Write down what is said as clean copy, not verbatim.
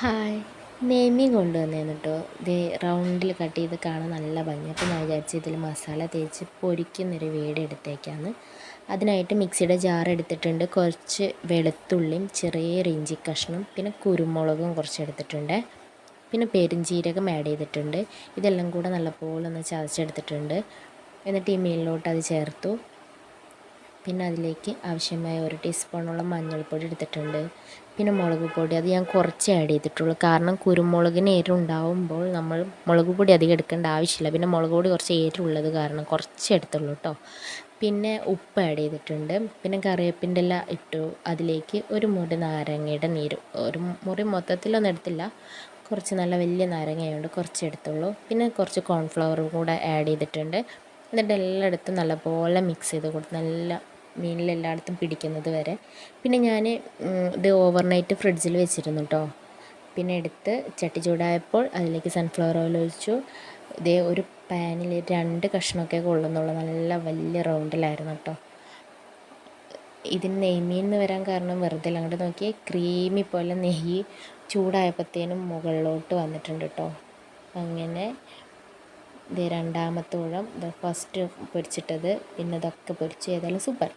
Hi, നെയ്മീൻ കൊണ്ടുവന്നേന്ന് കേട്ടോ. ഇത് റൗണ്ടിൽ കട്ട് ചെയ്ത് കാണാൻ നല്ല ഭംഗി. അപ്പോൾ ഞാൻ വിചാരിച്ചു ഇതിൽ മസാല തേച്ച് പൊരിക്കുന്നൊരു വീഡിയോ എടുത്തേക്കാന്ന്. അതിനായിട്ട് മിക്സിയുടെ ജാർ എടുത്തിട്ടുണ്ട്, കുറച്ച് വെളുത്തുള്ളിയും ചെറിയൊരു ഇഞ്ചി കഷ്ണം, പിന്നെ കുരുമുളകും കുറച്ച് എടുത്തിട്ടുണ്ട്, പിന്നെ പെരുംജീരകം ആഡ് ചെയ്തിട്ടുണ്ട്. ഇതെല്ലാം കൂടെ നല്ലപോലെ ഒന്ന് ചതച്ചെടുത്തിട്ടുണ്ട്. എന്നിട്ട് ഈ മീനിലോട്ട് അത് ചേർത്തു. പിന്നെ അതിലേക്ക് ആവശ്യമായ 1 ടീസ്പൂണോളം മഞ്ഞൾപ്പൊടി എടുത്തിട്ടുണ്ട്. പിന്നെ മുളക് പൊടി അത് ഞാൻ കുറച്ച് ആഡ് ചെയ്തിട്ടുള്ളൂ, കാരണം കുരുമുളകിന് എരിവുണ്ടാവുമ്പോൾ നമ്മൾ മുളക് പൊടി അധികം എടുക്കേണ്ട ആവശ്യമില്ല. പിന്നെ മുളക് പൊടി കുറച്ച് എരിവുള്ളത് കാരണം കുറച്ച് എടുത്തുള്ളൂ കേട്ടോ. പിന്നെ ഉപ്പ് ആഡ് ചെയ്തിട്ടുണ്ട്. പിന്നെ കറിവേപ്പിൻ്റെ ഇല ഇട്ടു. അതിലേക്ക് ഒരു മുറി നാരങ്ങയുടെ നീര്, ഒരു മുറി മൊത്തത്തിലൊന്നും എടുത്തില്ല, കുറച്ച് നല്ല വലിയ നാരങ്ങയുണ്ട്, കുറച്ച് എടുത്തുള്ളൂ. പിന്നെ കുറച്ച് കോൺഫ്ലവറും കൂടെ ആഡ് ചെയ്തിട്ടുണ്ട്. എന്നിട്ട് എല്ലായിടത്തും നല്ലപോലെ മിക്സ് ചെയ്ത് കൊടുത്ത് നല്ല മീനിലെല്ലായിടത്തും പിടിക്കുന്നത് വരെ. പിന്നെ ഞാൻ ഇത് ഓവർനൈറ്റ് ഫ്രിഡ്ജിൽ വെച്ചിരുന്നു കേട്ടോ. പിന്നെ എടുത്ത് ചട്ടി ചൂടായപ്പോൾ അതിലേക്ക് സൺഫ്ലവർ ഓയിൽ ഒഴിച്ചു. ഇതേ ഒരു പാനിൽ 2 കഷ്ണമൊക്കെ കൊള്ളുന്നുള്ളൂ, നല്ല വലിയ റൗണ്ടിലായിരുന്നു കേട്ടോ. ഇതിന് നെയ്മീൻ എന്ന് വരാൻ കാരണം വെറുതെ അല്ല, അങ്ങോട്ട് നോക്കിയേ, ക്രീമി പോലെ നെയ്യ് ചൂടായപ്പോഴത്തേനും മുകളിലോട്ട് വന്നിട്ടുണ്ട് കേട്ടോ. അങ്ങനെ ഇത് രണ്ടാമത്തെ ഊഴം, ഇത് ഫസ്റ്റ് പൊരിച്ചിട്ടത്, പിന്നെ ഇതൊക്കെ പൊരിച്ച്, ഏതായാലും സൂപ്പർ.